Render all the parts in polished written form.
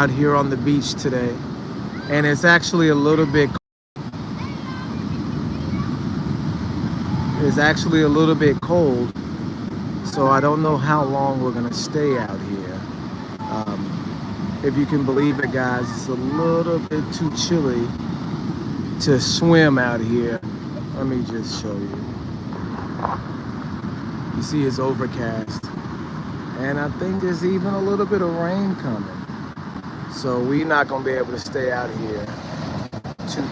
out here on the beach today, and it's actually a little bit cold, so I don't know how long we're gonna stay out here. If you can believe it, guys, it's a little bit too chilly to swim out here. Let me just show you. You see it's overcast, and I think there's even a little bit of rain coming. So we're not gonna be able to stay out here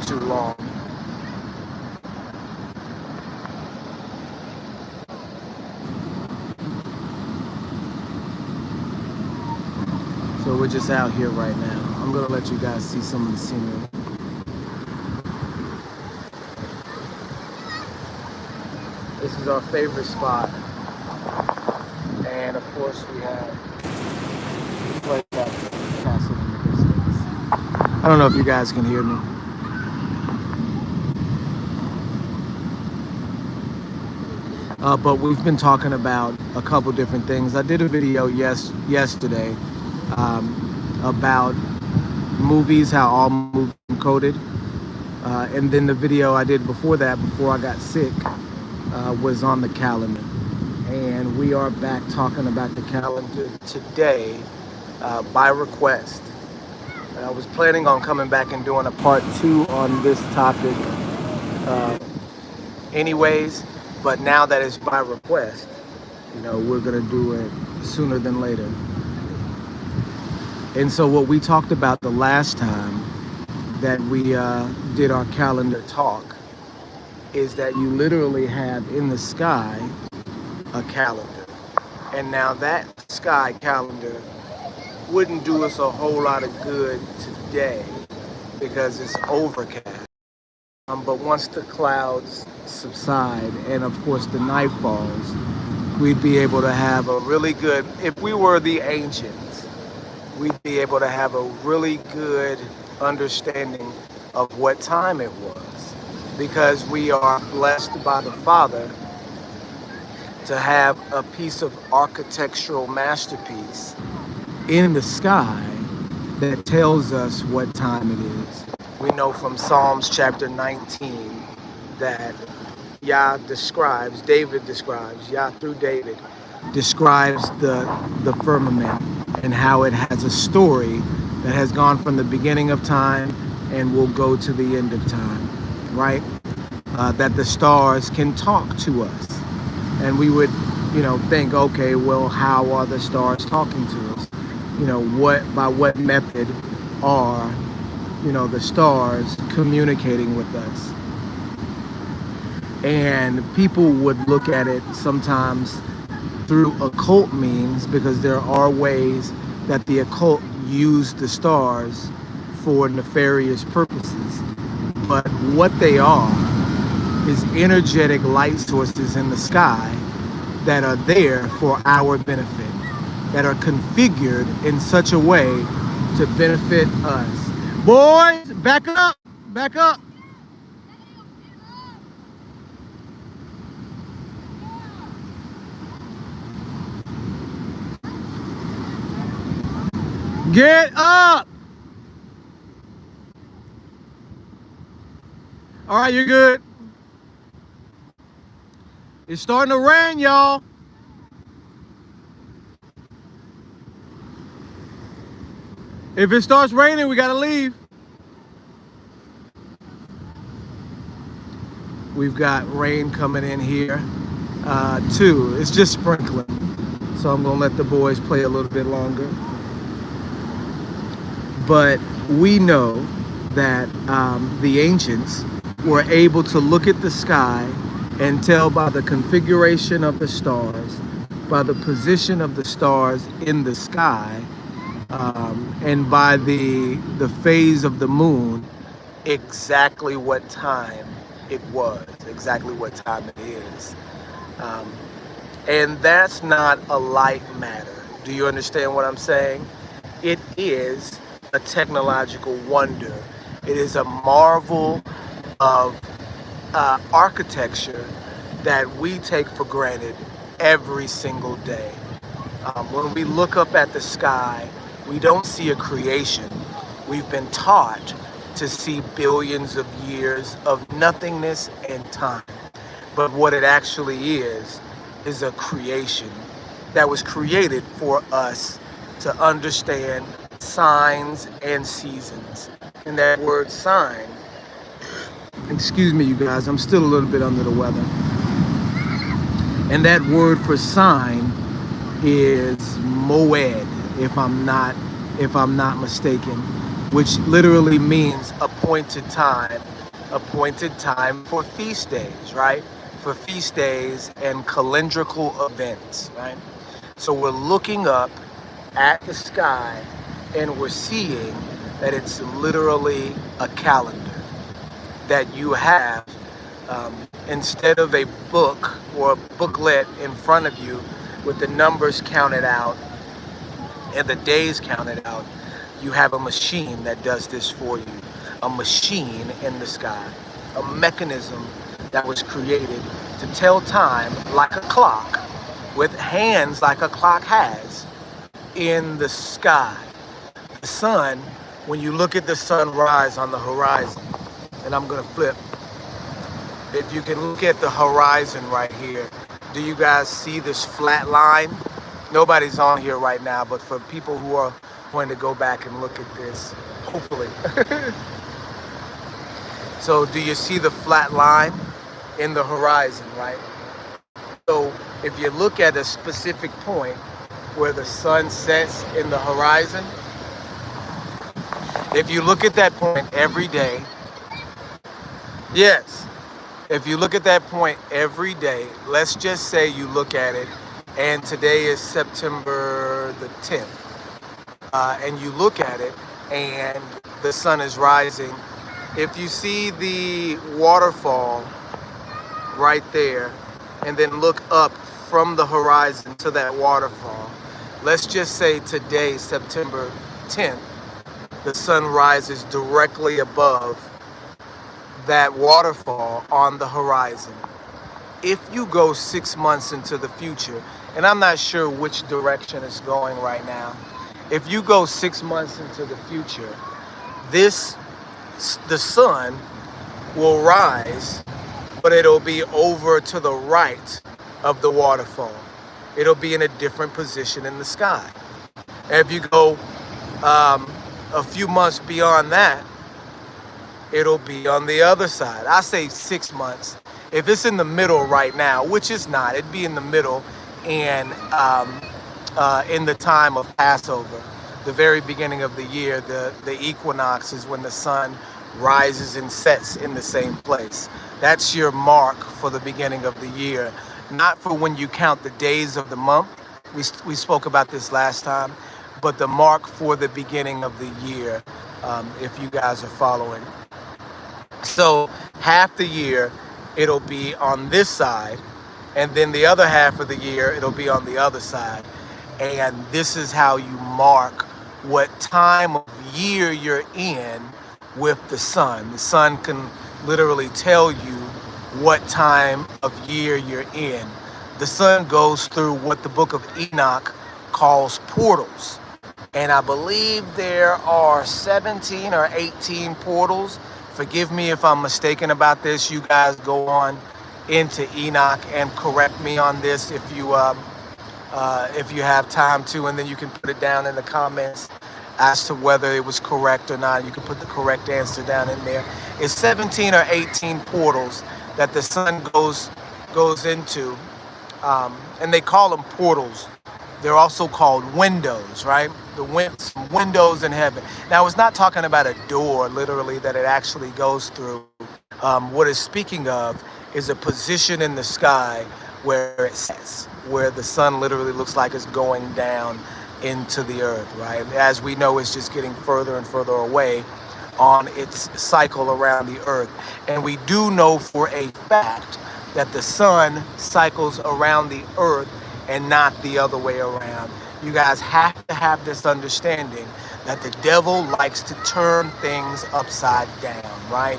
too long. So we're just out here right now. I'm gonna let you guys see some of the scenery. This is our favorite spot. And of course we have the White Castle in the distance. I don't know if you guys can hear me. But we've been talking about a couple different things. I did a video yesterday about movies, how all movies are coded. And then the video I did before that, before I got sick, was on the calendar. And we are back talking about the calendar today by request. And I was planning on coming back and doing a part 2 on this topic anyways, but now that it's by request, you know, we're gonna do it sooner than later. And so what we talked about the last time that we did our calendar talk is that you literally have in the sky a calendar. And now that sky calendar wouldn't do us a whole lot of good today because it's overcast. But once the clouds subside and of course the night falls, we'd be able to have a really good, if we were the ancients, we'd be able to have a really good understanding of what time it was, because we are blessed by the Father to have a piece of architectural masterpiece in the sky that tells us what time it is. We know from Psalms chapter 19 that David describes the firmament and how it has a story that has gone from the beginning of time and will go to the end of time, right? That the stars can talk to us. And we would, you know, think, okay, well, how are the stars talking to us? You know, by what method are, you know, the stars communicating with us? And people would look at it sometimes through occult means, because there are ways that the occult use the stars for nefarious purposes. But what they are is energetic light sources in the sky that are there for our benefit, that are configured in such a way to benefit us. Boys, back up, back up. Get up. All right, you're good. It's starting to rain, y'all. If it starts raining, we gotta leave. We've got rain coming in here too. It's just sprinkling. So I'm gonna let the boys play a little bit longer. But we know that the ancients were able to look at the sky and tell by the configuration of the stars, by the position of the stars in the sky, and by the phase of the moon, exactly what time it was, exactly what time it is. And that's not a light matter. Do you understand what I'm saying? It is a technological wonder. It is a marvel of architecture that we take for granted every single day. When we look up at the sky, We don't see a creation. We've been taught to see billions of years of nothingness and time. But what it actually is a creation that was created for us to understand signs and seasons. And that word sign, excuse me, you guys, I'm still a little bit under the weather. And that word for sign is moed, if I'm not mistaken, which literally means appointed time for feast days, right? For feast days and calendrical events, right? So we're looking up at the sky and we're seeing that it's literally a calendar that you have, instead of a book or a booklet in front of you with the numbers counted out and the days counted out. You have a machine that does this for you. A machine in the sky. A mechanism that was created to tell time like a clock, with hands like a clock has, in the sky. The sun, when you look at the sun rise on the horizon, and I'm gonna flip. If you can look at the horizon right here, do you guys see this flat line? Nobody's on here right now, but for people who are going to go back and look at this, hopefully. So do you see the flat line in the horizon, right? So if you look at a specific point where the sun sets in the horizon, if you look at that point every day, yes, if you look at that point every day, let's just say you look at it, and today is September the 10th, and you look at it, and the sun is rising. If you see the waterfall right there, and then look up from the horizon to that waterfall, let's just say today, September 10th, the sun rises directly above that waterfall on the horizon. If you go 6 months into the future, and I'm not sure which direction it's going right now, if you go 6 months into the future, the sun will rise, but it'll be over to the right of the waterfall. It'll be in a different position in the sky. And if you go a few months beyond that, it'll be on the other side. I say 6 months. If it's in the middle right now, which is not, it'd be in the middle, and in the time of Passover, the very beginning of the year, the equinox is when the sun rises and sets in the same place. That's your mark for the beginning of the year, not for when you count the days of the month. We spoke about this last time, but the mark for the beginning of the year, if you guys are following. So half the year, it'll be on this side, and then the other half of the year, it'll be on the other side. And this is how you mark what time of year you're in with the sun. The sun can literally tell you what time of year you're in. The sun goes through what the book of Enoch calls portals. And I believe there are 17 or 18 portals. Forgive me if I'm mistaken about this. You guys go on into Enoch and correct me on this if you have time to, and then you can put it down in the comments as to whether it was correct or not. You can put the correct answer down in there. It's 17 or 18 portals that the sun goes into, and they call them portals. They're also called windows, right? The windows in heaven. Now, it's not talking about a door, literally, that it actually goes through. What it's speaking of is a position in the sky where it sets, where the sun literally looks like it's going down into the earth, right? As we know, it's just getting further and further away on its cycle around the earth. And we do know for a fact that the sun cycles around the earth and not the other way around. You guys have to have this understanding that the devil likes to turn things upside down, right?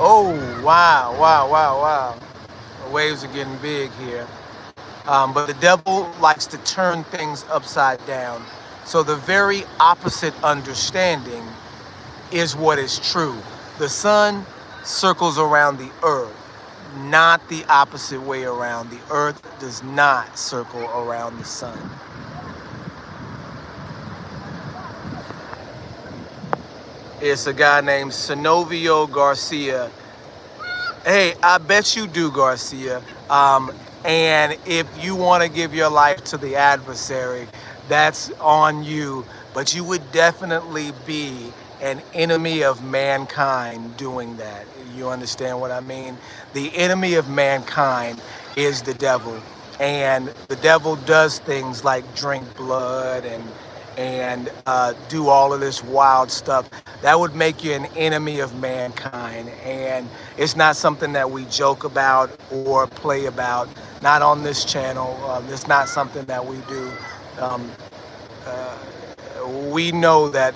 Oh, wow. The waves are getting big here. But the devil likes to turn things upside down. So the very opposite understanding is what is true. The sun circles around the earth, not the opposite way around. The earth does not circle around the sun. It's a guy named Synovio Garcia. Hey, I bet you do, Garcia. And if you want to give your life to the adversary, that's on you. But you would definitely be an enemy of mankind doing that. You understand what I mean? The enemy of mankind is the devil. And the devil does things like drink blood and do all of this wild stuff. That would make you an enemy of mankind. And it's not something that we joke about or play about. Not on this channel. It's not something that we do. Um, we know that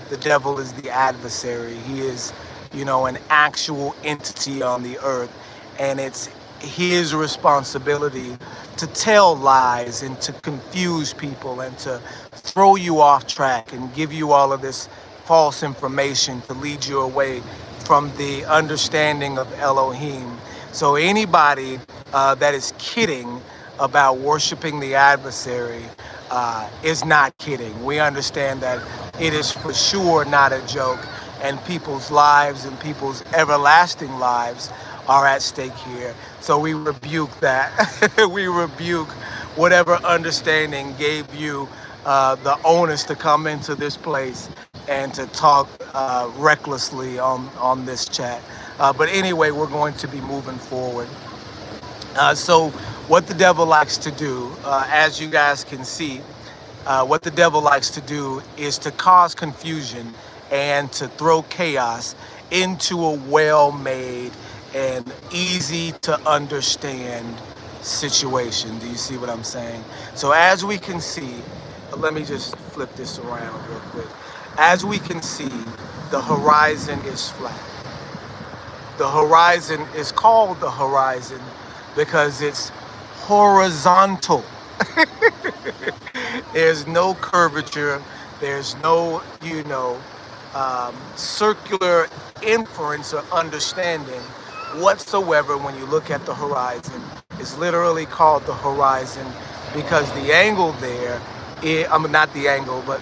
the devil is the adversary. He is, an actual entity on the earth. And it's his responsibility to tell lies and to confuse people and to throw you off track and give you all of this false information to lead you away from the understanding of Elohim. So anybody that is kidding about worshiping the adversary is not kidding. We understand that it is for sure not a joke, and people's lives and people's everlasting lives are at stake here. So we rebuke that. We rebuke whatever understanding gave you the onus to come into this place and to talk recklessly on this chat. But anyway, we're going to be moving forward. So what the devil likes to do, as you guys can see, what the devil likes to do is to cause confusion and to throw chaos into a well-made and easy to understand situation. Do you see what I'm saying? So as we can see, let me just flip this around real quick. As we can see, the horizon is flat. The horizon is called the horizon because it's horizontal. There's no curvature. There's no, circular inference or understanding whatsoever when you look at the horizon. It's literally called the horizon because the angle there, not the angle, but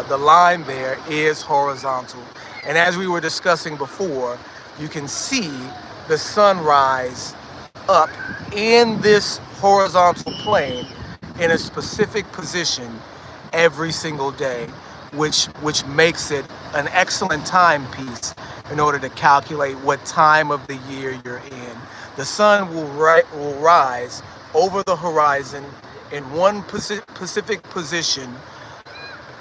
the line there is horizontal. And as we were discussing before, you can see the sunrise up in this horizontal plane in a specific position every single day, which makes it an excellent timepiece in order to calculate what time of the year you're in. The sun will rise over the horizon in one specific position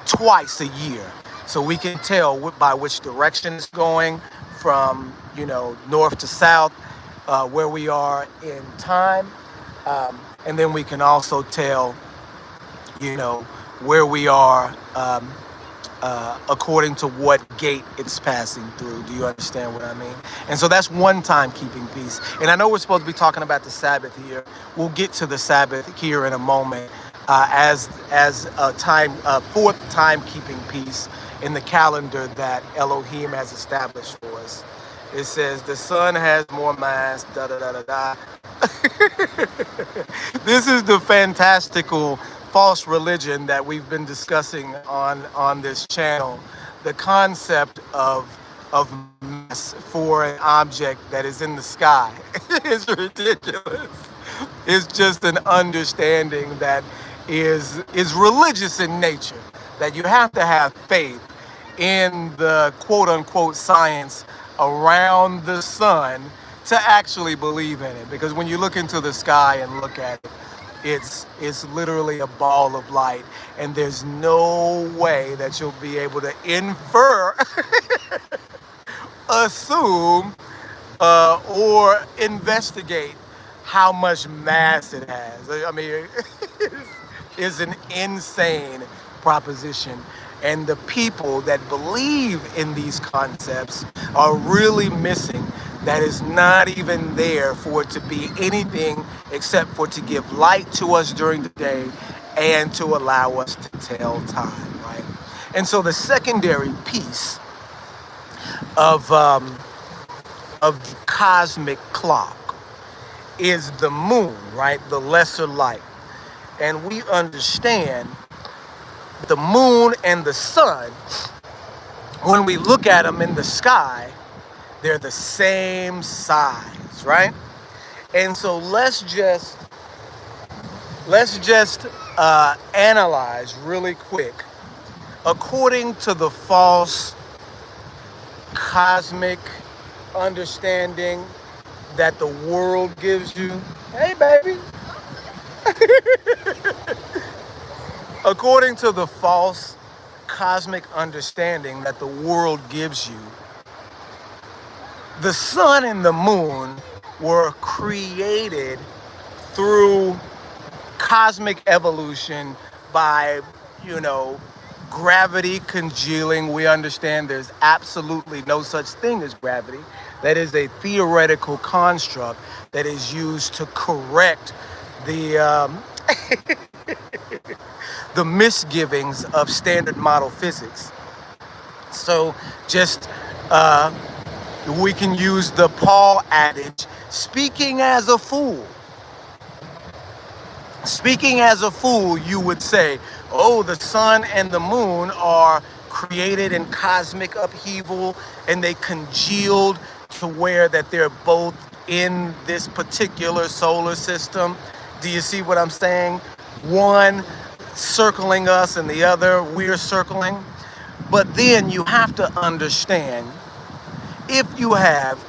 twice a year. So we can tell by which direction it's going from, north to south, where we are in time. And then we can also tell, where we are according to what gate it's passing through. Do you understand what I mean? And so that's one timekeeping piece. And I know we're supposed to be talking about the Sabbath here. We'll get to the Sabbath here in a moment as a fourth timekeeping piece in the calendar that Elohim has established for us. It says the sun has more mass, da da da da da. This is the fantastical false religion that we've been discussing on this channel. The concept of mass for an object that is in the sky is ridiculous. It's just an understanding that is religious in nature, that you have to have faith in the quote unquote science around the sun to actually believe in it. Because when you look into the sky and look at it, it's literally a ball of light, and there's no way that you'll be able to infer, assume, or investigate how much mass it has. I mean, it's an insane proposition. And the people that believe in these concepts are really missing that is not even there for it to be anything except for to give light to us during the day and to allow us to tell time, right? And so the secondary piece of the cosmic clock is the moon, right? The lesser light. And we understand the moon and the sun, when we look at them in the sky, they're the same size, right? And so let's just analyze really quick. According to the false cosmic understanding that the world gives you, hey baby, according to the false cosmic understanding that the world gives you, the sun and the moon were created through cosmic evolution by, you know, gravity congealing. We understand there's absolutely no such thing as gravity. That is a theoretical construct that is used to correct the the misgivings of standard model physics. So just we can use the Paul adage, speaking as a fool. Speaking as a fool, you would say, oh, the sun and the moon are created in cosmic upheaval and they congealed to where that they're both in this particular solar system. Do you see what I'm saying? One circling us and the other we're circling. But then you have to understand, if you have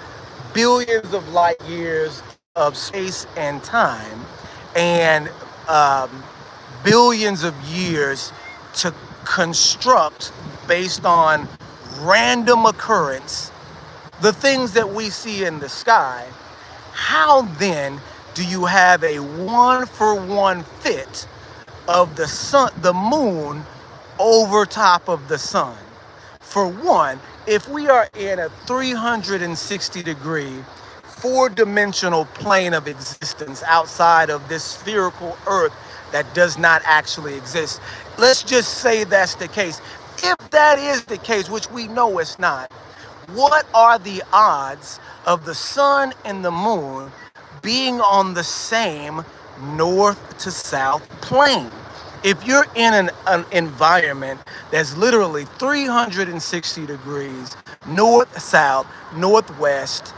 billions of light years of space and time and billions of years to construct based on random occurrence the things that we see in the sky, how then do you have a 1-for-1 fit of the sun, the moon over top of the sun? For one, if we are in a 360-degree, four-dimensional plane of existence outside of this spherical earth that does not actually exist, let's just say that's the case. If that is the case, which we know it's not, what are the odds of the sun and the moon being on the same north to south plane? If you're in an environment that's literally 360 degrees, north, south, northwest,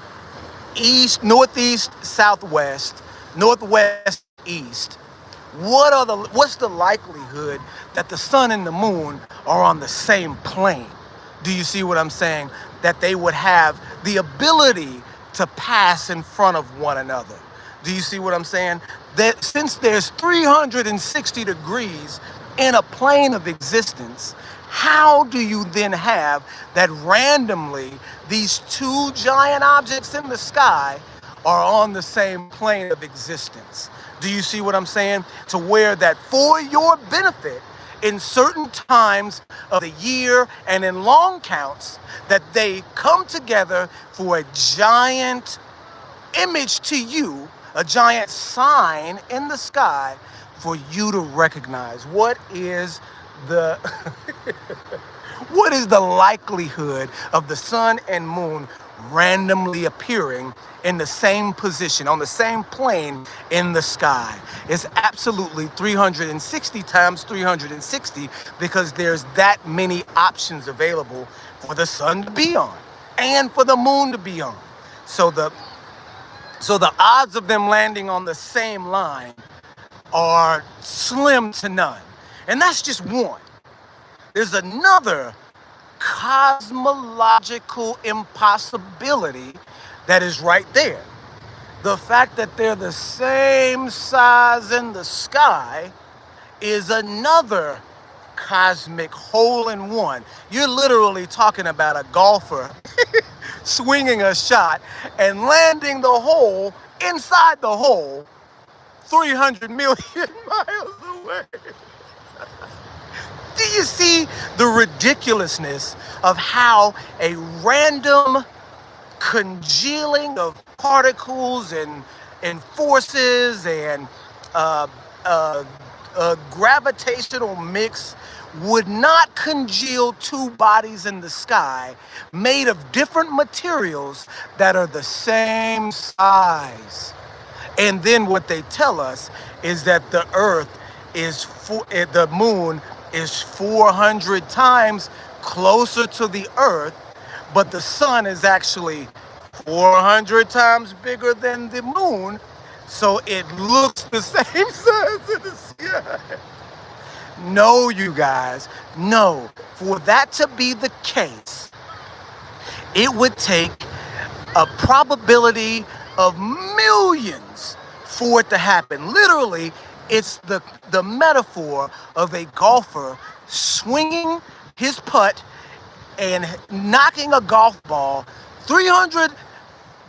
east, northeast, southwest, northwest, east, what's the likelihood that the sun and the moon are on the same plane? Do you see what I'm saying? That they would have the ability to pass in front of one another. Do you see what I'm saying? That since there's 360 degrees in a plane of existence, how do you then have that randomly these two giant objects in the sky are on the same plane of existence? Do you see what I'm saying? To where that for your benefit, in certain times of the year and in long counts, that they come together for a giant image to you, a giant sign in the sky for you to recognize. What is the what is the likelihood of the sun and moon randomly appearing in the same position, on the same plane in the sky? It's absolutely 360 times 360, because there's that many options available for the sun to be on and for the moon to be on. So the odds of them landing on the same line are slim to none. And that's just one. There's another cosmological impossibility that is right there. The fact that they're the same size in the sky is another cosmic hole-in-one. You're literally talking about a golfer swinging a shot and landing the hole inside the hole 300 million miles away. Do you see the ridiculousness of how a random congealing of particles and forces and uh, uh, gravitational mix would not congeal two bodies in the sky made of different materials that are the same size. And then what they tell us is that the Earth the moon is 400 times closer to the Earth, but the sun is actually 400 times bigger than the moon, so it looks the same size in the sky. No, you guys, no. For that to be the case, it would take a probability of millions for it to happen. Literally, it's the metaphor of a golfer swinging his putt and knocking a golf ball 300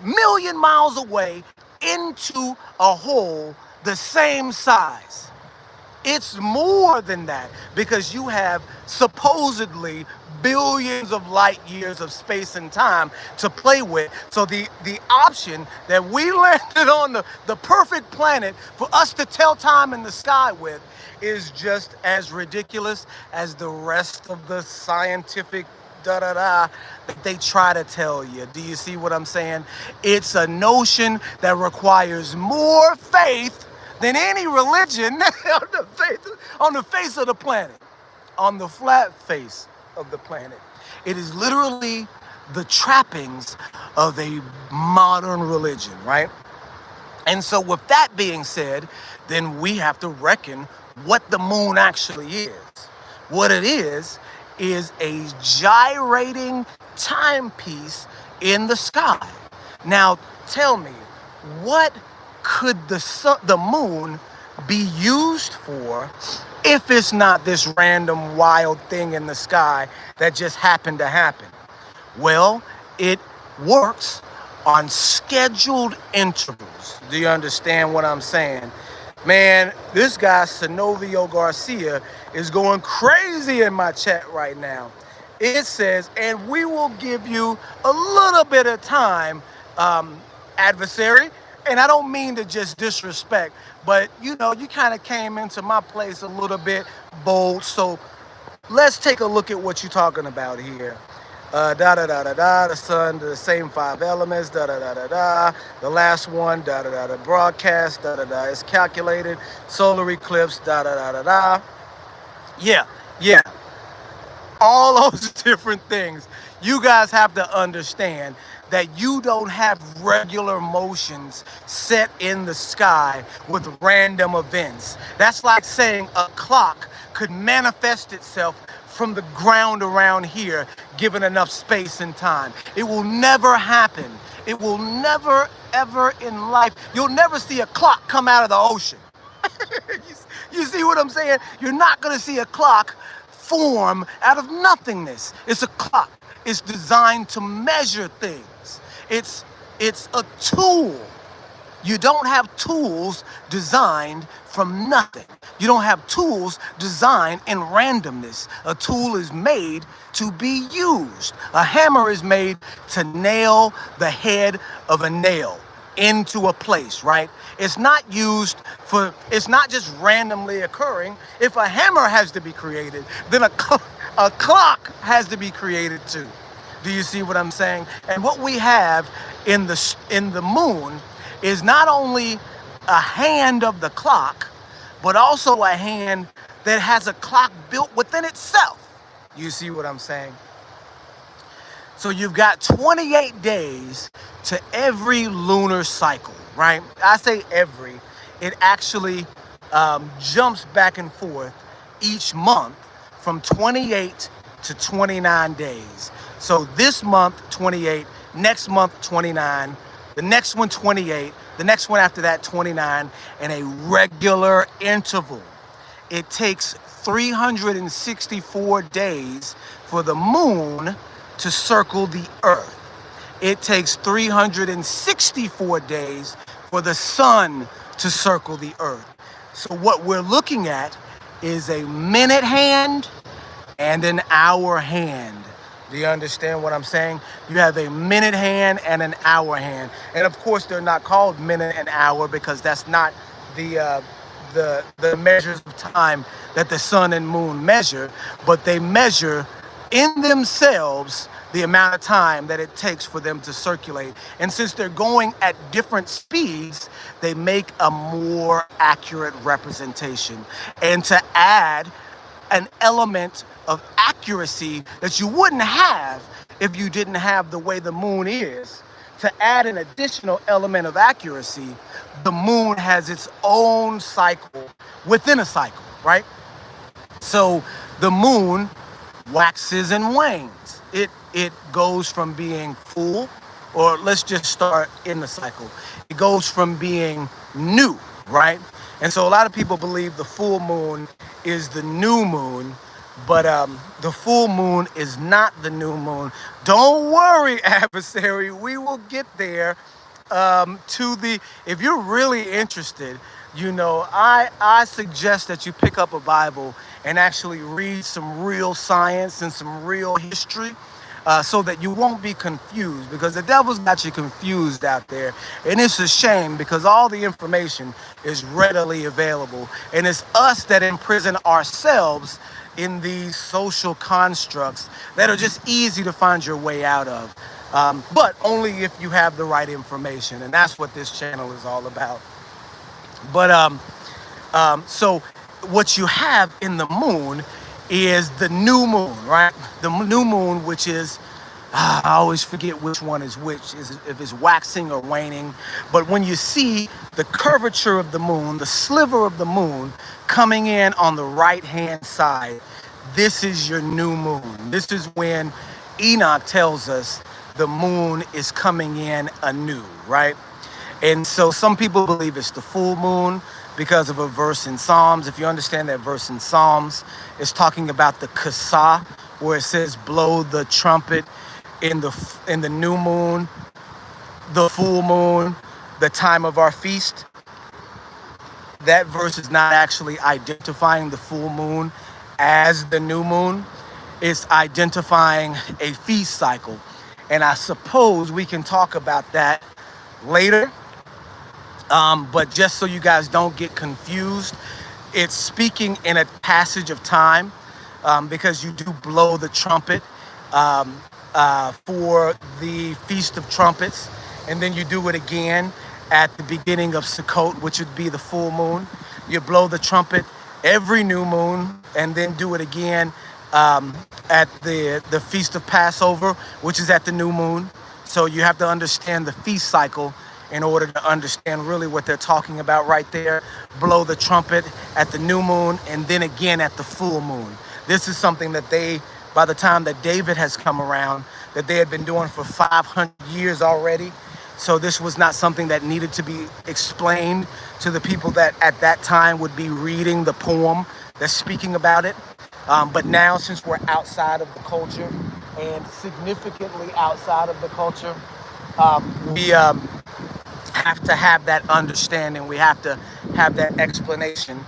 million miles away into a hole the same size. It's more than that because you have supposedly billions of light years of space and time to play with. So the option that we landed on the perfect planet for us to tell time in the sky with is just as ridiculous as the rest of the scientific that they try to tell you. Do you see what I'm saying? It's a notion that requires more faith than any religion on the face of the planet, on the flat face of the planet. It is literally the trappings of a modern religion, right? And so with that being said, then we have to reckon what the moon actually is. What it is a gyrating timepiece in the sky. Now, tell me, what could the moon be used for if it's not this random wild thing in the sky that just happened to happen? Well, it works on scheduled intervals. Do you understand what I'm saying? Man, this guy, Synovio Garcia, is going crazy in my chat right now. It says, and we will give you a little bit of time, adversary. And I don't mean to just disrespect, but you kind of came into my place a little bit bold. So let's take a look at what you're talking about here. The sun, the same 5 elements, the last one, broadcast, it's calculated, solar eclipse, Yeah. All those different things. You guys have to understand that you don't have regular motions set in the sky with random events. That's like saying a clock could manifest itself from the ground around here, given enough space and time. It will never happen. It will never, ever in life. You'll never see a clock come out of the ocean. You see what I'm saying? You're not gonna see a clock form out of nothingness. It's a clock. It's designed to measure things. It's a tool. You don't have tools designed from nothing. You don't have tools designed in randomness. A tool is made to be used. A hammer is made to nail the head of a nail into a place, right? It's not just randomly occurring. If a hammer has to be created, then a clock has to be created too. Do you see what I'm saying? And what we have in the moon is not only a hand of the clock, but also a hand that has a clock built within itself. You see what I'm saying? So you've got 28 days to every lunar cycle, right? I say every. It actually jumps back and forth each month from 28 to 29 days. So this month, 28, next month, 29, the next one, 28, the next one after that, 29, in a regular interval. It takes 364 days for the moon to circle the Earth. It takes 364 days for the sun to circle the Earth. So what we're looking at is a minute hand and an hour hand. Do you understand what I'm saying? You have a minute hand and an hour hand, and of course they're not called minute and hour because that's not the the measures of time that the sun and moon measure, but they measure in themselves the amount of time that it takes for them to circulate. And since they're going at different speeds, they make a more accurate representation. And to add an element of accuracy that you wouldn't have if you didn't have the way the moon is, to add an additional element of accuracy, the moon has its own cycle within a cycle, right? So the moon waxes and wanes. It goes from being full, or let's just start in the cycle. It goes from being new, right? And so a lot of people believe the full moon is the new moon, but the full moon is not the new moon. Don't worry, adversary. We will get there. To the If you're really interested, I suggest that you pick up a Bible and actually read some real science and some real history, so that you won't be confused, because the devil's got you confused out there. And it's a shame, because all the information is readily available, and it's us that imprison ourselves in these social constructs that are just easy to find your way out of, but only if you have the right information. And that's what this channel is all about. But so what you have in the moon is the new moon, right? The new moon, which is, I always forget which one is which, is if it's waxing or waning. But when you see the curvature of the moon, the sliver of the moon coming in on the right hand side, this is your new moon. This is when Enoch tells us the moon is coming in anew, right? And so some people believe it's the full moon because of a verse in Psalms. If you understand that verse in Psalms, it's talking about the Kasa, where it says, blow the trumpet in the new moon, the full moon, the time of our feast. That verse is not actually identifying the full moon as the new moon. It's identifying a feast cycle. And I suppose we can talk about that later. But just so you guys don't get confused, it's speaking in a passage of time, because you do blow the trumpet for the Feast of Trumpets, and then you do it again at the beginning of Sukkot, which would be the full moon. You blow the trumpet every new moon, and then do it again at the Feast of Passover, which is at the new moon. So you have to understand the feast cycle in order to understand really what they're talking about right there. Blow the trumpet at the new moon, and then again at the full moon. This is something that by the time that David has come around, that they had been doing for 500 years already. So this was not something that needed to be explained to the people that at that time would be reading the poem that's speaking about it. But now, since we're outside of the culture, and significantly outside of the culture, we have to have that understanding. We have to have that explanation.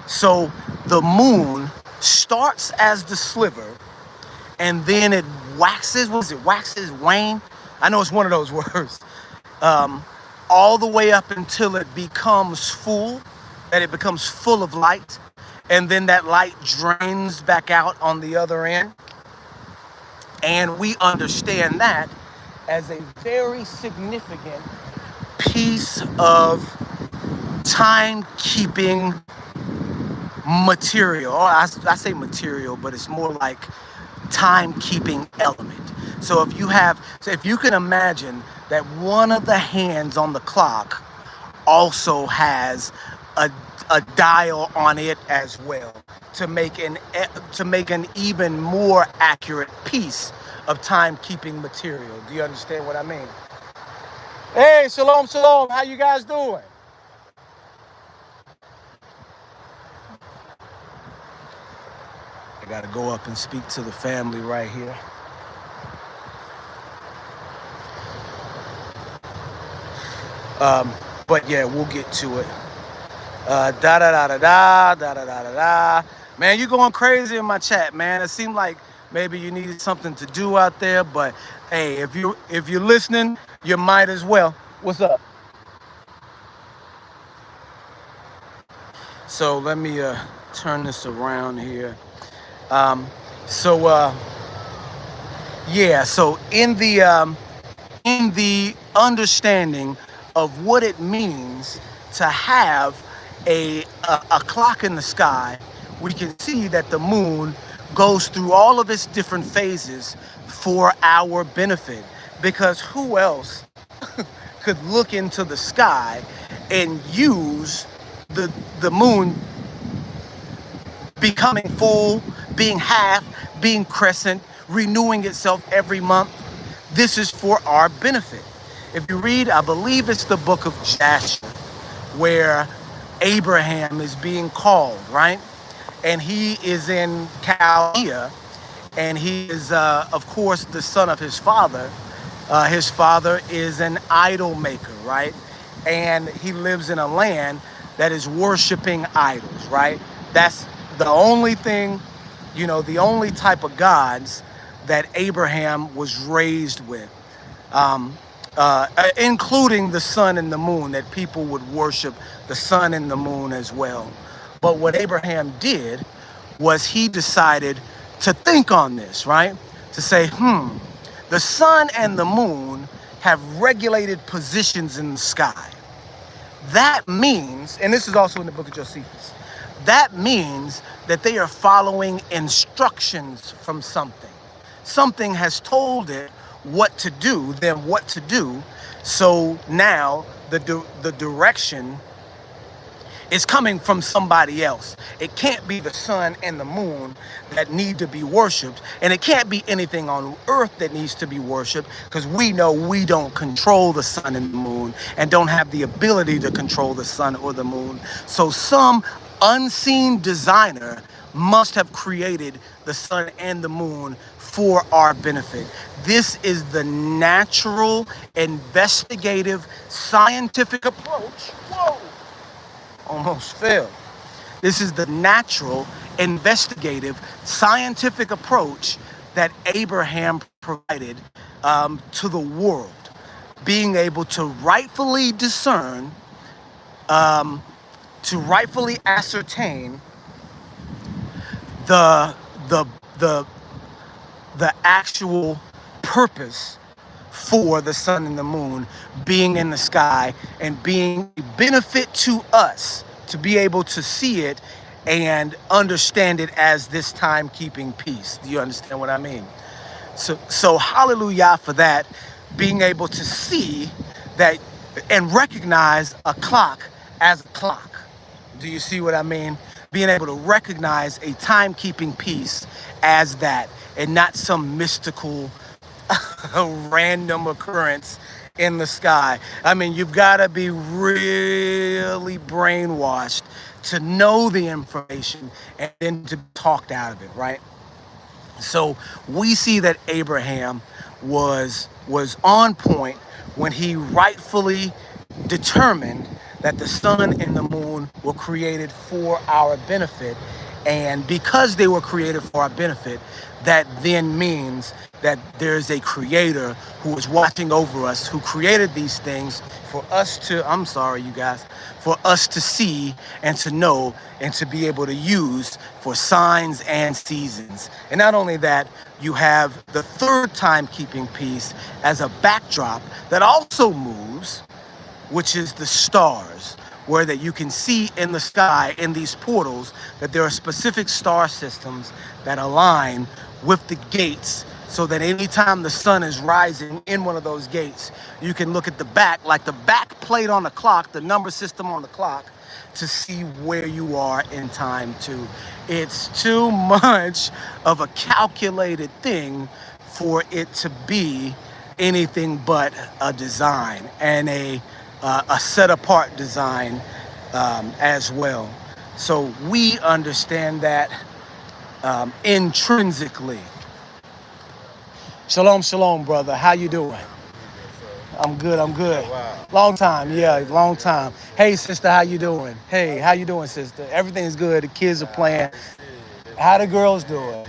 So the moon starts as the sliver, and then it waxes. What is it? Waxes, wane? I know it's one of those words. All the way up until it becomes full, that it becomes full of light, and then that light drains back out on the other end. And we understand that as a very significant piece of timekeeping material. I say material, but it's more like timekeeping element. So if you can imagine that one of the hands on the clock also has a dial on it as well, to make an even more accurate piece of timekeeping material. Do you understand what I mean? Hey, shalom, shalom. How you guys doing? I gotta go up and speak to the family right here. But yeah, we'll get to it. Da da da da da da da da da. Man, you going crazy in my chat, man. It seemed like Maybe you needed something to do out there, but hey, if you're listening, you might as well. What's up? So let me turn this around here. Um, so yeah, so in the understanding of what it means to have a clock in the sky, we can see that the moon goes through all of its different phases for our benefit. Because who else could look into the sky and use the moon becoming full, being half, being crescent, renewing itself every month? This is for our benefit. If you read, I believe it's the book of Jasher, where Abraham is being called, right? And he is in Chaldea, and he is, of course, the son of his father. His father is an idol maker, right? And he lives in a land that is worshiping idols, right? That's the only thing, the only type of gods that Abraham was raised with, including the sun and the moon, that people would worship the sun and the moon as well. But what Abraham did was he decided to think on this, right? To say, the sun and the moon have regulated positions in the sky. That means, and this is also in the book of Josephus, that means that they are following instructions from something. Something has told it what to do, then what to do. So now the direction is coming from somebody else. It can't be the sun and the moon that need to be worshiped, and it can't be anything on earth that needs to be worshiped, because we know we don't control the sun and the moon and don't have the ability to control the sun or the moon. So some unseen designer must have created the sun and the moon for our benefit. This is the natural, investigative, scientific approach. Whoa! Almost fell. This is the natural, investigative, scientific approach that Abraham provided to the world, being able to rightfully discern, to rightfully ascertain the the the the actual purpose for the sun and the moon being in the sky and being a benefit to us to be able to see it and understand it as this timekeeping piece. Do you understand what I mean? So hallelujah for that, being able to see that and recognize a clock as a clock. Do you see what I mean? Being able to recognize a timekeeping piece as that, and not some mystical random occurrence in the sky. I mean, you've got to be really brainwashed to know the information and then to be talked out of it, right? So we see that Abraham was on point when he rightfully determined that the sun and the moon were created for our benefit. And because they were created for our benefit, that then means that there's a creator who is watching over us, who created these things for us to, I'm sorry, you guys, for us to see and to know and to be able to use for signs and seasons. And not only that, you have the third timekeeping piece as a backdrop that also moves, which is the stars, where that you can see in the sky, in these portals, that there are specific star systems that align with the gates, so that anytime the sun is rising in one of those gates, you can look at the back, like the back plate on the clock, the number system on the clock, to see where you are in time too. It's too much of a calculated thing for it to be anything but a design, and a set apart design as well. So we understand that intrinsically. Shalom, shalom, brother. How you doing? I'm good. I'm good. Wow. Long time, yeah, long time. Hey, sister, how you doing? Hey, how you doing, sister? Everything's good. The kids are playing. How the girls doing?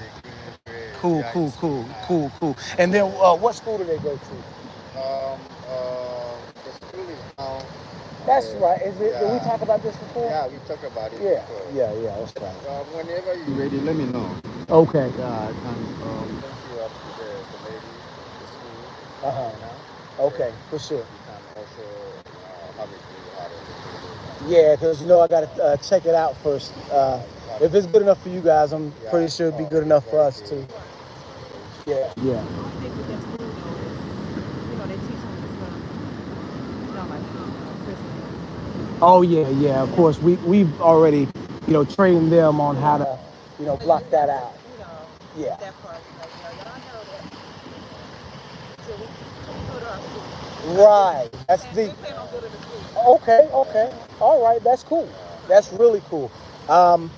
Cool, Yeah, in cool, school cool, now. cool, cool. And then what school do they go to? The school is now. That's right. Is it? Did we Yeah, talk about this before? yeah, we talked about it Yeah, before. yeah. That's right. Whenever you're ready, let me know. Okay. Yeah, I can link you up to the lady in the school. Uh huh. Then Okay, for sure. you can also have a clue how to look Yeah, because I got to check it out first. at If it. it's good enough for you guys, I'm Yeah, pretty sure it'd be oh, good it's enough for very us good. too. Very Yeah, good. yeah. The only thing with that school though is, they teach them the stuff, like prison. Oh yeah, yeah. Of course, we've already, trained them on how to, So block you that have to, out. Yeah. that part, y'all know that till we go to our school. Right. That's We the. plan on building a school. Okay, okay. All right, that's cool. That's really cool. Um,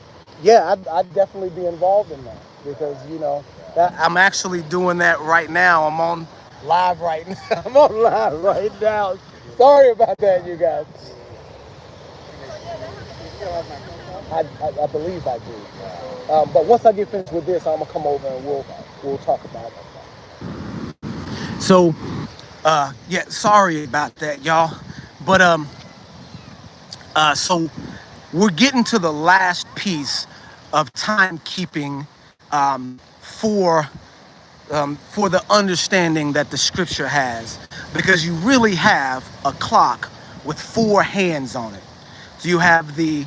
yeah, I'd definitely be involved in that because, I'm actually doing that right now. I'm on live right now. I'm on live right now. Sorry about that, you guys. You still have my contact? I believe I do. Yeah. But once I get finished with this, I'm gonna come over and we'll talk about it. So, yeah, sorry about that, y'all. But so we're getting to the last piece of timekeeping for for the understanding that the scripture has, because you really have a clock with four hands on it. So you have the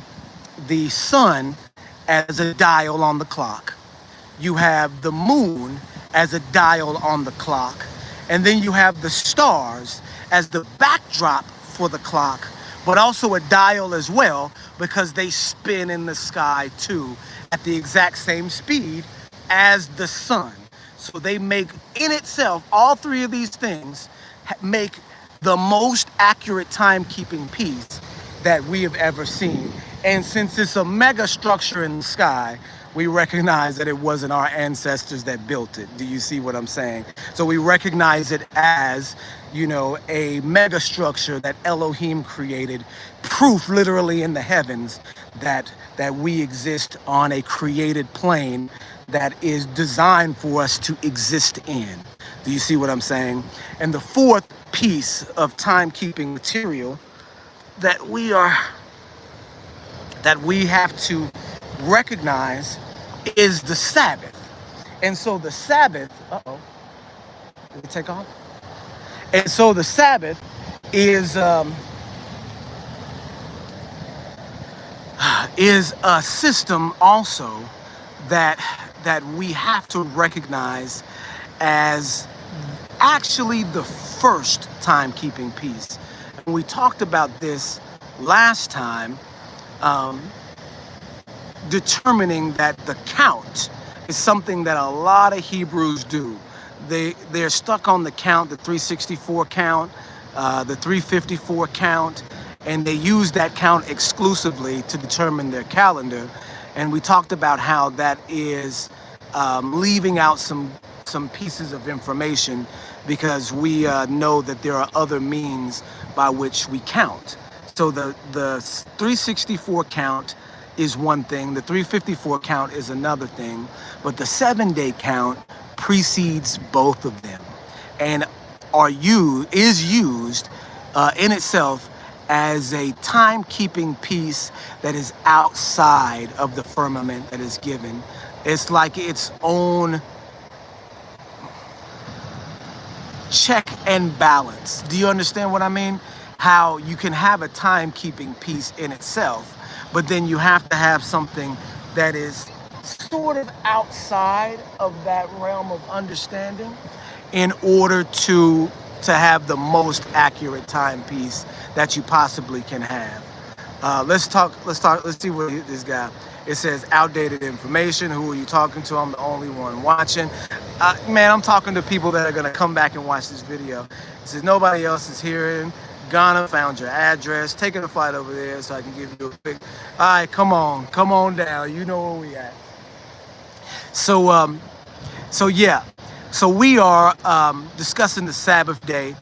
sun as a dial on the clock. You have the moon as a dial on the clock, and then you have the stars as the backdrop for the clock, but also a dial as well because they spin in the sky too at the exact same speed as the sun. So they make in itself, all three of these things make the most accurate timekeeping piece that we have ever seen. And since it's a mega structure in the sky, we recognize that it wasn't our ancestors that built it. Do you see what I'm saying? So we recognize it as, a mega structure that Elohim created, proof literally in the heavens that we exist on a created plane that is designed for us to exist in. Do you see what I'm saying? And the fourth piece of timekeeping material that we have to recognize is the Sabbath. And so the Sabbath, did we take off? And so the Sabbath is a system also that we have to recognize as actually the first timekeeping piece. And we talked about this last time, determining that the count is something that a lot of Hebrews do. They're stuck on the count, the 364 count, the 354 count, and they use that count exclusively to determine their calendar. And we talked about how that is leaving out some pieces of information because we know that there are other means by which we count. So the 364 count is one thing, the 354 count is another thing, but the 7-day count precedes both of them and is used in itself as a timekeeping piece that is outside of the firmament that is given. It's like its own check and balance. Do you understand what I mean? How you can have a timekeeping piece in itself, but then you have to have something that is sort of outside of that realm of understanding in order to have the most accurate timepiece that you possibly can have. Let's talk. Let's see what this guy. It says outdated information. Who are you talking to? I'm the only one watching. Man, I'm talking to people that are gonna come back and watch this video. It says nobody else is hearing. Ghana found your address. Taking a flight over there so I can give you a quick. All right, come on down. You know where we at. So yeah, so we are discussing the Sabbath day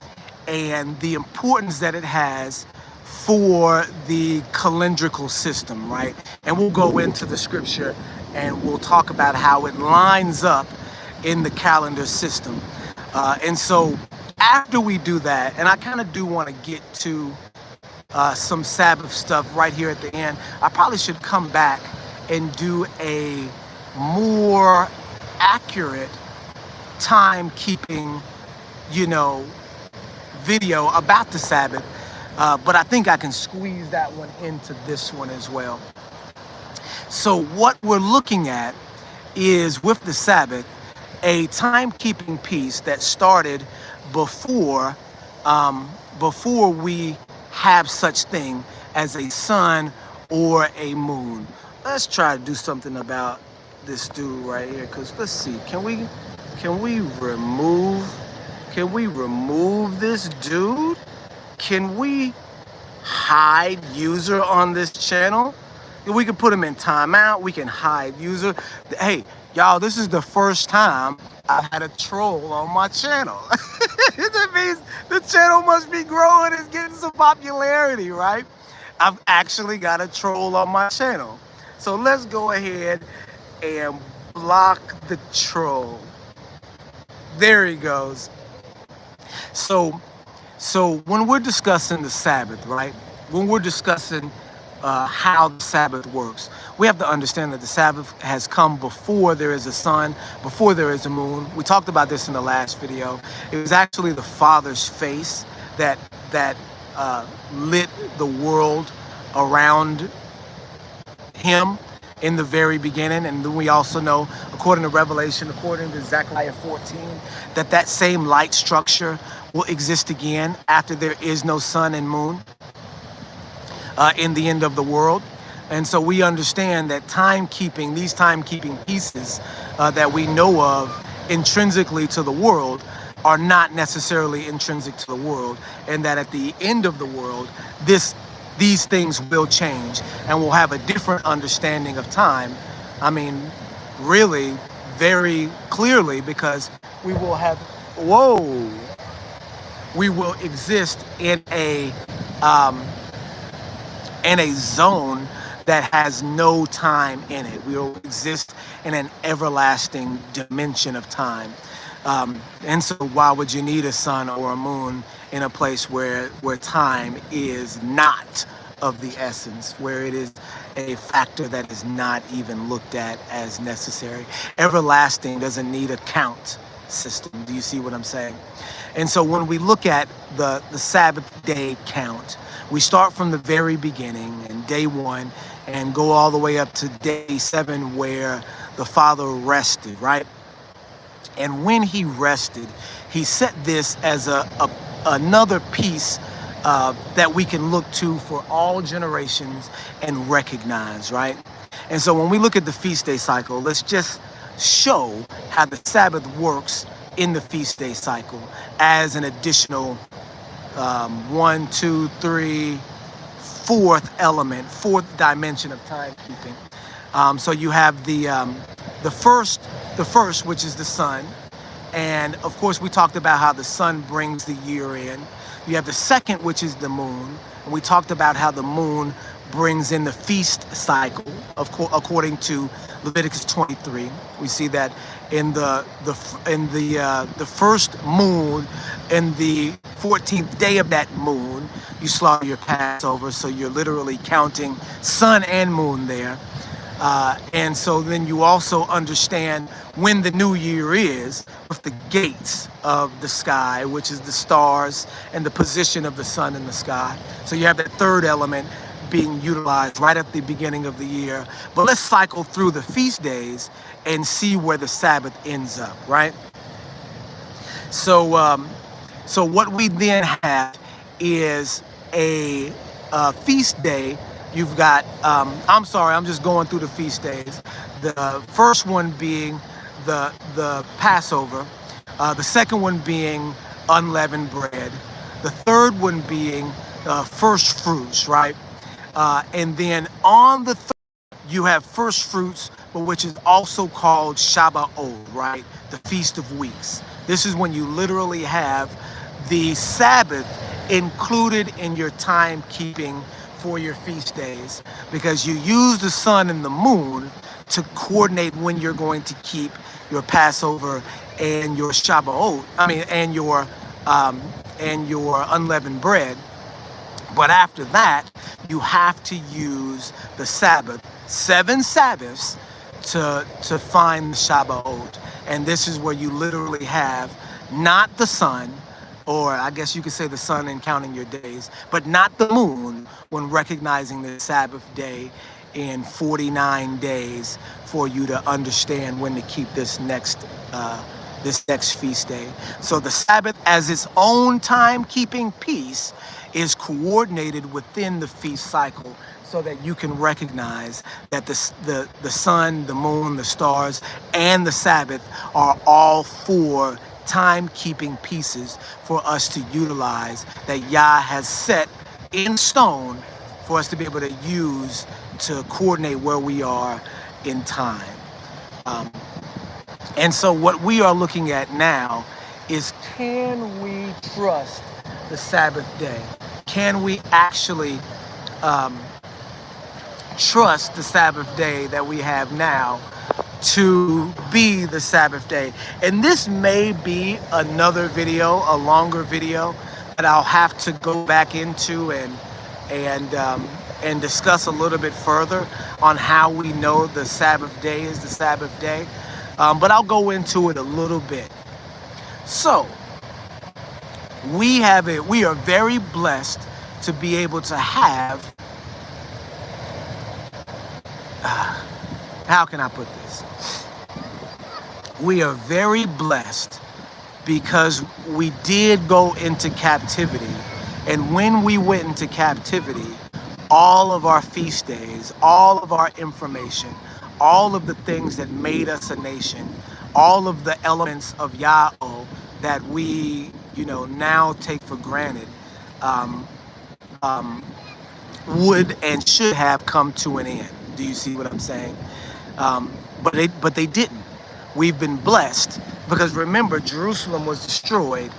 and the importance that it has for the calendrical system, right? And we'll go into the scripture and we'll talk about how it lines up in the calendar system. And so after we do that, and I kind of do want to get to some Sabbath stuff right here at the end, I probably should come back and do a more accurate timekeeping, you know, video about the Sabbath. But I think I can squeeze that one into this one as well. So what we're looking at is, with the Sabbath, a timekeeping piece that started before before we have such thing as a sun or a moon. Let's try to do something about this dude right here, because let's see, can we remove this dude? Can we hide user on this channel? We can put him in timeout. We can hide user. Hey, y'all, this is the first time I've had a troll on my channel. That means the channel must be growing. It's getting some popularity, right? I've actually got a troll on my channel. So let's go ahead and block the troll. There he goes. So when we're discussing the Sabbath, right? When we're discussing how the Sabbath works, we have to understand that the Sabbath has come before there is a sun, before there is a moon. We talked about this in the last video. It was actually the Father's face that lit the world around him in the very beginning. And then we also know, according to Revelation, according to Zechariah 14, that same light structure will exist again after there is no sun and moon in the end of the world. And so we understand that timekeeping, these timekeeping pieces that we know of intrinsically to the world, are not necessarily intrinsic to the world, and that at the end of the world, these things will change, and we'll have a different understanding of time. I mean, really, very clearly, because we will have, we will exist in a zone that has no time in it. We will exist in an everlasting dimension of time. And so why would you need a sun or a moon in a place where time is not of the essence, where it is a factor that is not even looked at as necessary? Everlasting doesn't need a count system. Do you see what I'm saying? And so when we look at the Sabbath day count, we start from the very beginning and day one and go all the way up to day 7, where the Father rested, right? And when he rested, he set this as another piece that we can look to for all generations and recognize, right? And so when we look at the feast day cycle, let's just show how the Sabbath works in the feast day cycle as an additional 1, 2, 3, fourth element, fourth dimension of timekeeping. So you have the first, which is the sun. And of course, we talked about how the sun brings the year in. You have the second, which is the moon. And we talked about how the moon brings in the feast cycle, according to Leviticus 23. We see that in the first moon, in the 14th day of that moon, you slaughter your Passover. So you're literally counting sun and moon there. And so then you also understand when the new year is, with the gates of the sky, which is the stars and the position of the sun in the sky. So you have that third element being utilized right at the beginning of the year. But let's cycle through the feast days and see where the Sabbath ends up, right? So, so what we then have is a feast day. You've got, I'm sorry, I'm just going through the feast days. The first one being the Passover, the second one being unleavened bread, the third one being first fruits, right? And then on the third, you have first fruits, but which is also called Shabbat, right? The Feast of Weeks. This is when you literally have the Sabbath included in your timekeeping for your feast days, because you use the sun and the moon to coordinate when you're going to keep your Passover and your Shabbatot. I mean, and your unleavened bread. But after that, you have to use the Sabbath, 7 Sabbaths, to find the Shabbatot. And this is where you literally have not the sun, or I guess you could say the sun in counting your days, but not the moon when recognizing the Sabbath day in 49 days for you to understand when to keep this next feast day. So the Sabbath as its own timekeeping piece is coordinated within the feast cycle so that you can recognize that the sun, the moon, the stars, and the Sabbath are all 4 timekeeping pieces for us to utilize that Yah has set in stone for us to be able to use to coordinate where we are in time. And so what we are looking at now is, can we trust the Sabbath day? Can we actually trust the Sabbath day that we have now to be the Sabbath day? And this may be another video, a longer video, that I'll have to go back into and discuss a little bit further on how we know the Sabbath day is the Sabbath day. But I'll go into it a little bit. So we are very blessed to be able to have, how can I put this? We are very blessed because we did go into captivity. And when we went into captivity, all of our feast days, all of our information, all of the things that made us a nation, all of the elements of Yahweh that we, now take for granted, would and should have come to an end. Do you see what I'm saying? But they didn't. We've been blessed because remember, Jerusalem was destroyed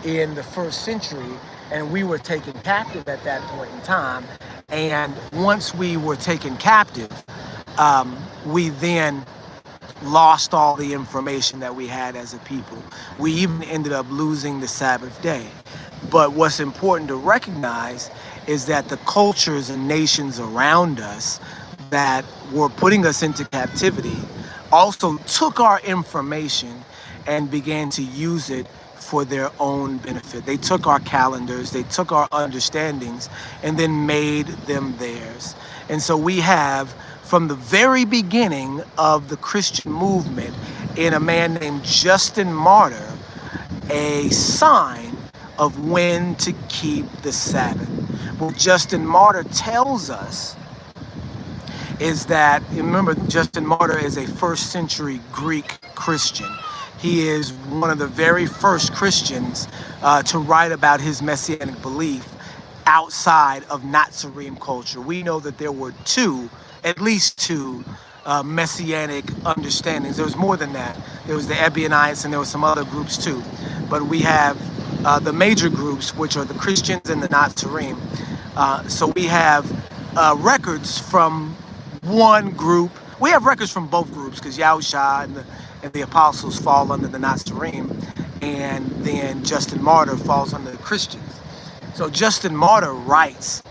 in the 1st century, and we were taken captive at that point in time. And once we were taken captive, we then lost all the information that we had as a people. We even ended up losing the Sabbath day. But what's important to recognize is that the cultures and nations around us that were putting us into captivity also took our information and began to use it for their own benefit. They took our calendars, they took our understandings, and then made them theirs. And so we have, from the very beginning of the Christian movement, in a man named Justin Martyr, a sign of when to keep the Sabbath. What Justin Martyr tells us is that, remember, Justin Martyr is a 1st century Greek Christian. He is one of the very first Christians to write about his messianic belief outside of Nazarene culture. We know that there were at least two messianic understandings. There was more than that. There was the Ebionites and there were some other groups too. But we have the major groups, which are the Christians and the Nazarene. So we have records from one group. We have records from both groups because Yahusha and the apostles fall under the Nazarene, and then Justin Martyr falls under the Christians. So Justin Martyr writes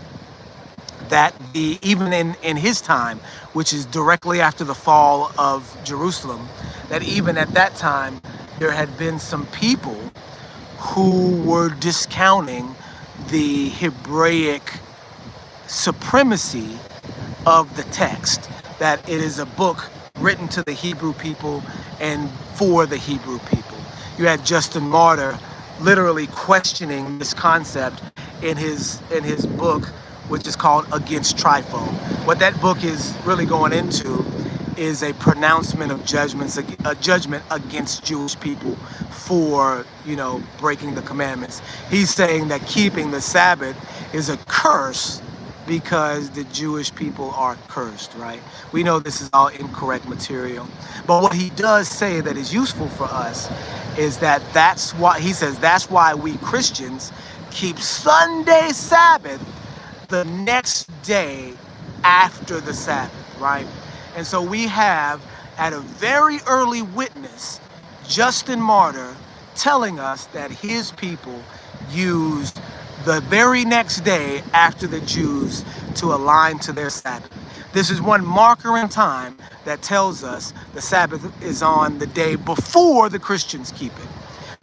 that even in his time, which is directly after the fall of Jerusalem, that even at that time there had been some people who were discounting the Hebraic supremacy of the text, that it is a book written to the Hebrew people and for the Hebrew people. You had Justin Martyr literally questioning this concept in his book, which is called Against Trypho. What that book is really going into is a pronouncement of judgment against Jewish people for, breaking the commandments. He's saying that keeping the Sabbath is a curse because the Jewish people are cursed, right? We know this is all incorrect material. But what he does say that is useful for us is that that's why we Christians keep Sunday Sabbath the next day after the Sabbath, right? And so we have at a very early witness, Justin Martyr, telling us that his people used the very next day after the Jews to align to their Sabbath. This is one marker in time that tells us the Sabbath is on the day before the Christians keep it.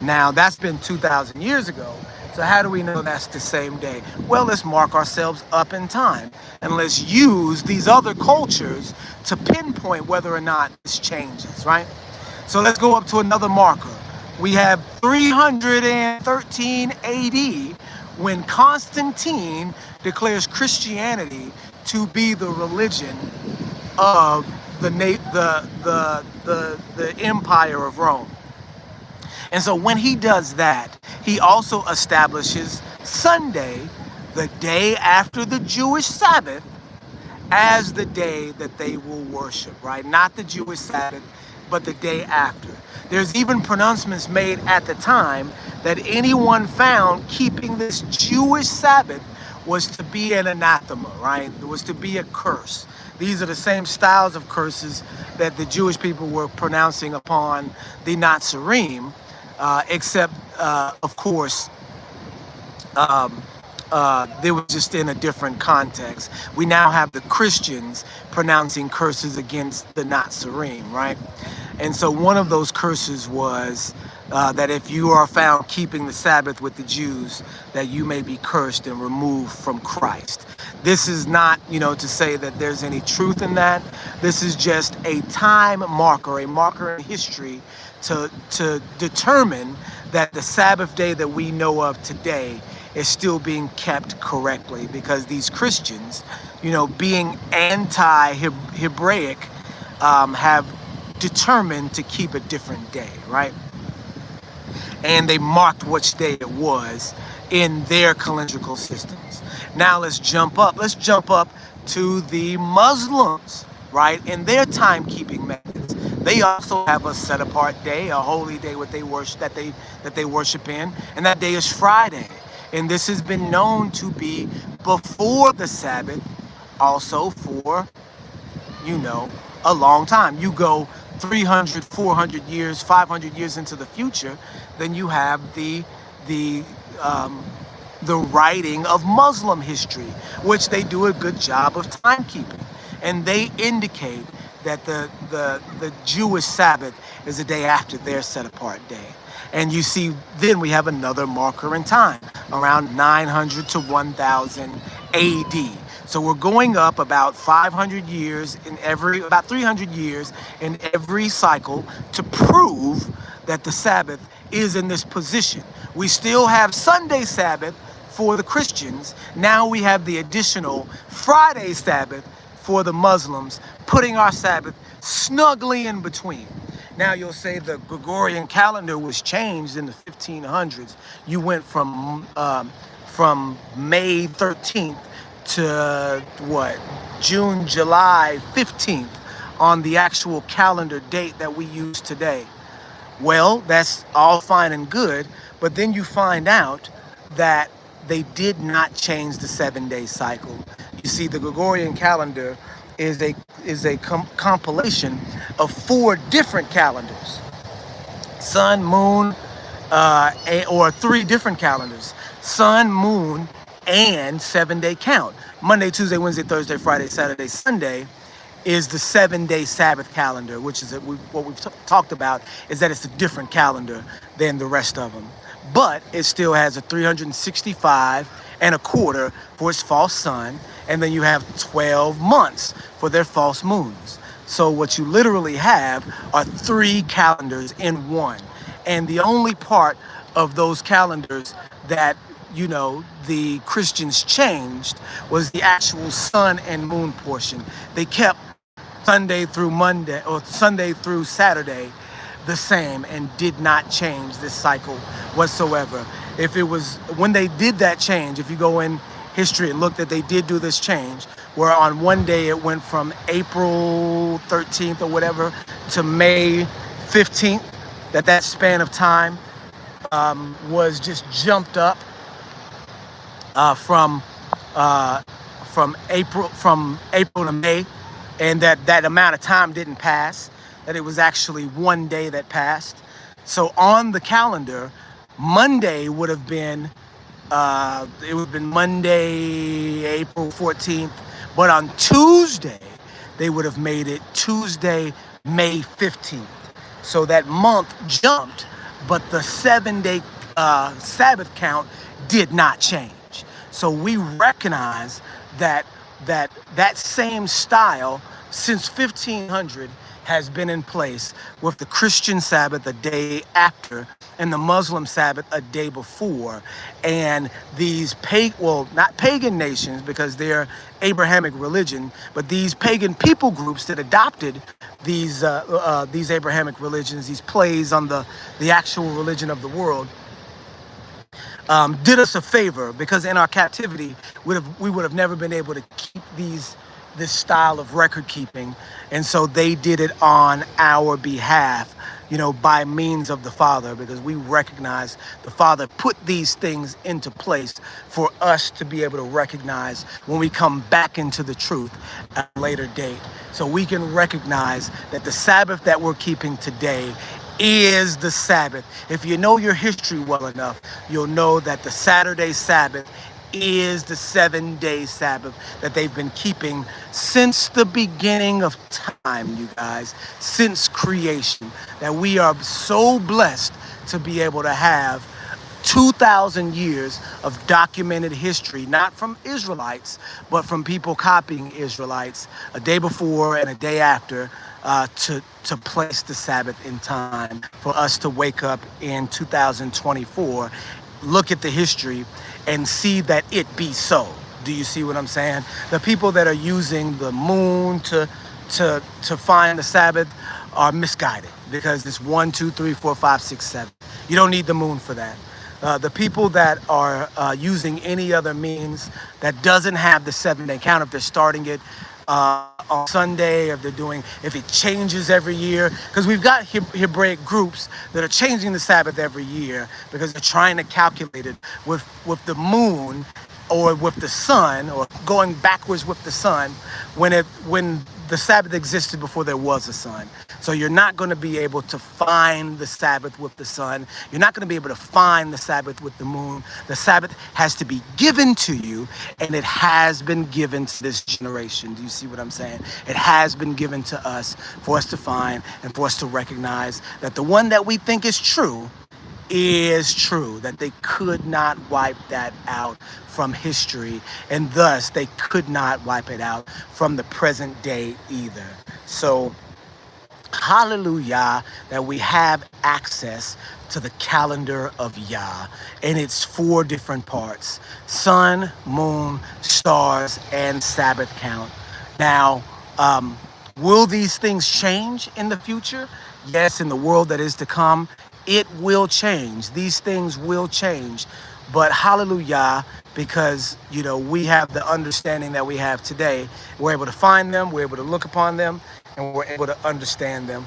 Now, that's been 2,000 years ago. So how do we know that's the same day? Well, let's mark ourselves up in time and let's use these other cultures to pinpoint whether or not this changes, right? So let's go up to another marker. We have 313 AD when Constantine declares Christianity to be the religion of the Empire of Rome. And so when he does that, he also establishes Sunday, the day after the Jewish Sabbath, as the day that they will worship, right? Not the Jewish Sabbath, but the day after. There's even pronouncements made at the time that anyone found keeping this Jewish Sabbath was to be an anathema, right? It was to be a curse. These are the same styles of curses that the Jewish people were pronouncing upon the Nazarene, except, of course, they were just in a different context. We now have the Christians pronouncing curses against the Nazarene, right? And so one of those curses was that if you are found keeping the Sabbath with the Jews, that you may be cursed and removed from Christ. This is not, to say that there's any truth in that. This is just a time marker, a marker in history to determine that the Sabbath day that we know of today is still being kept correctly, because these Christians, being anti-Hebraic, have determined to keep a different day, right? And they marked which day it was in their calendrical systems. Now let's jump up. Let's jump up to the Muslims, right? In their timekeeping methods, they also have a set-apart day, a holy day that they worship in, and that day is Friday. And this has been known to be before the Sabbath, also for, a long time. You go 300, 400 years, 500 years into the future, then you have the writing of Muslim history, which they do a good job of timekeeping. And they indicate that the Jewish Sabbath is the day after their set-apart day. And you see, then we have another marker in time, around 900 to 1000 AD. So we're going up about 500 years about 300 years in every cycle to prove that the Sabbath is in this position. We still have Sunday Sabbath for the Christians. Now we have the additional Friday Sabbath for the Muslims, putting our Sabbath snugly in between. Now you'll say the Gregorian calendar was changed in the 1500s. You went from May 13th to June, July 15th on the actual calendar date that we use today. Well, that's all fine and good, but then you find out that they did not change the 7-day cycle. You see, the Gregorian calendar is a compilation of 4 different calendars. Sun, moon, or 3 different calendars. Sun, moon, and 7-day count. Monday, Tuesday, Wednesday, Thursday, Friday, Saturday, Sunday is the 7-day Sabbath calendar, which is what we've talked about, is that it's a different calendar than the rest of them. But it still has a 365 and a quarter for its false sun, and then you have 12 months for their false moons. So what you literally have are 3 calendars in one. And the only part of those calendars that, the Christians changed was the actual sun and moon portion. They kept Sunday through Monday, or Sunday through Saturday, the same, and did not change this cycle whatsoever. If it was, when they did that change, if you go in history and look, that they did do this change, where on one day it went from April 13th or whatever to May 15th, that span of time was just jumped up from April to May, and that amount of time didn't pass. that it was actually one day that passed. So on the calendar, Monday would have been it would have been Monday, April 14th, but on Tuesday, they would have made it Tuesday, May 15th. So that month jumped, but the 7-day Sabbath count did not change. So we recognize that that same style since 1500 has been in place, with the Christian Sabbath a day after and the Muslim Sabbath a day before. And these not pagan nations, because they're Abrahamic religion, but these pagan people groups that adopted these Abrahamic religions, these plays on the actual religion of the world, did us a favor, because in our captivity we would have never been able to keep this style of record keeping, and so they did it on our behalf, by means of the Father, because we recognize the Father put these things into place for us to be able to recognize when we come back into the truth at a later date. So we can recognize that the Sabbath that we're keeping today is the Sabbath. If you know your history well enough, you'll know that the Saturday Sabbath is the 7-day Sabbath that they've been keeping since the beginning of time, you guys, since creation. That we are so blessed to be able to have 2,000 years of documented history, not from Israelites, but from people copying Israelites a day before and a day after, to place the Sabbath in time for us to wake up in 2024, look at the history, and see that it be so. Do you see what I'm saying? The people that are using the moon to find the Sabbath are misguided, because it's 1, 2, 3, 4, 5, 6, 7. You don't need the moon for that. The people that are using any other means that doesn't have the 7-day count, if they're starting it on Sunday, if it changes every year, because we've got Hebraic groups that are changing the Sabbath every year because they're trying to calculate it with the moon or with the sun, or going backwards with the sun, when the Sabbath existed before there was a sun. So you're not going to be able to find the Sabbath with the sun. You're not going to be able to find the Sabbath with the moon. The Sabbath has to be given to you, and it has been given to this generation. Do you see what I'm saying? It has been given to us for us to find and for us to recognize that the one that we think is true, that they could not wipe that out from history, and thus they could not wipe it out from the present day either. So hallelujah that we have access to the calendar of Yah, and it's 4 different parts: sun, moon, stars, and Sabbath count. Now, will these things change in the future? Yes, in the world that is to come, it will change. These things will change. But hallelujah, because, we have the understanding that we have today. We're able to find them, we're able to look upon them, and we're able to understand them.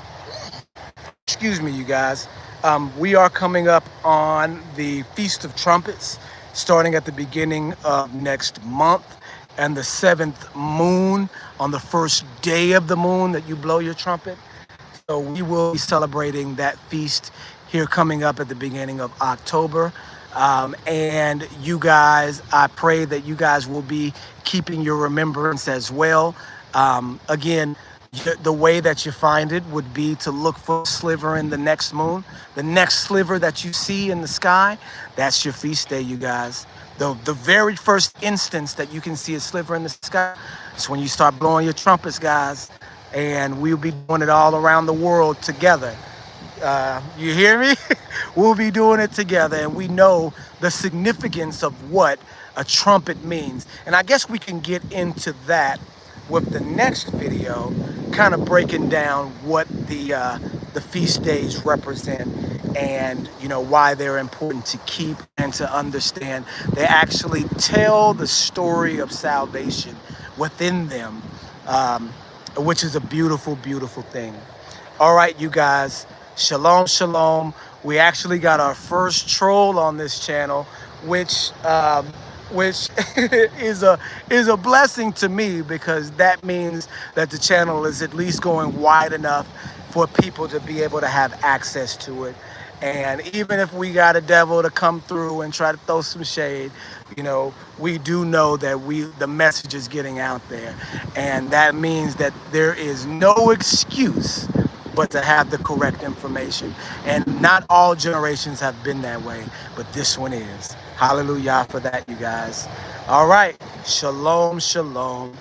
Excuse me, you guys. We are coming up on the Feast of Trumpets, starting at the beginning of next month, and the 7th moon on the first day of the moon that you blow your trumpet. So we will be celebrating that feast here coming up at the beginning of October. And you guys, I pray that you guys will be keeping your remembrance as well. Again, the way that you find it would be to look for a sliver in the next moon. The next sliver that you see in the sky, that's your feast day, you guys. The very first instance that you can see a sliver in the sky is when you start blowing your trumpets, guys. And we'll be doing it all around the world together. You hear me? We'll be doing it together, and we know the significance of what a trumpet means. And I guess we can get into that with the next video, kind of breaking down what the feast days represent, and why they're important to keep and to understand. They actually tell the story of salvation within them, which is a beautiful, beautiful thing. All right, you guys. Shalom, shalom. We actually got our first troll on this channel, which is a blessing to me, because that means that the channel is at least going wide enough for people to be able to have access to it. And even if we got a devil to come through and try to throw some shade, you know, we do know that the message is getting out there. And that means that there is no excuse but to have the correct information. And not all generations have been that way, but this one is. Hallelujah for that, you guys. All right. Shalom, shalom.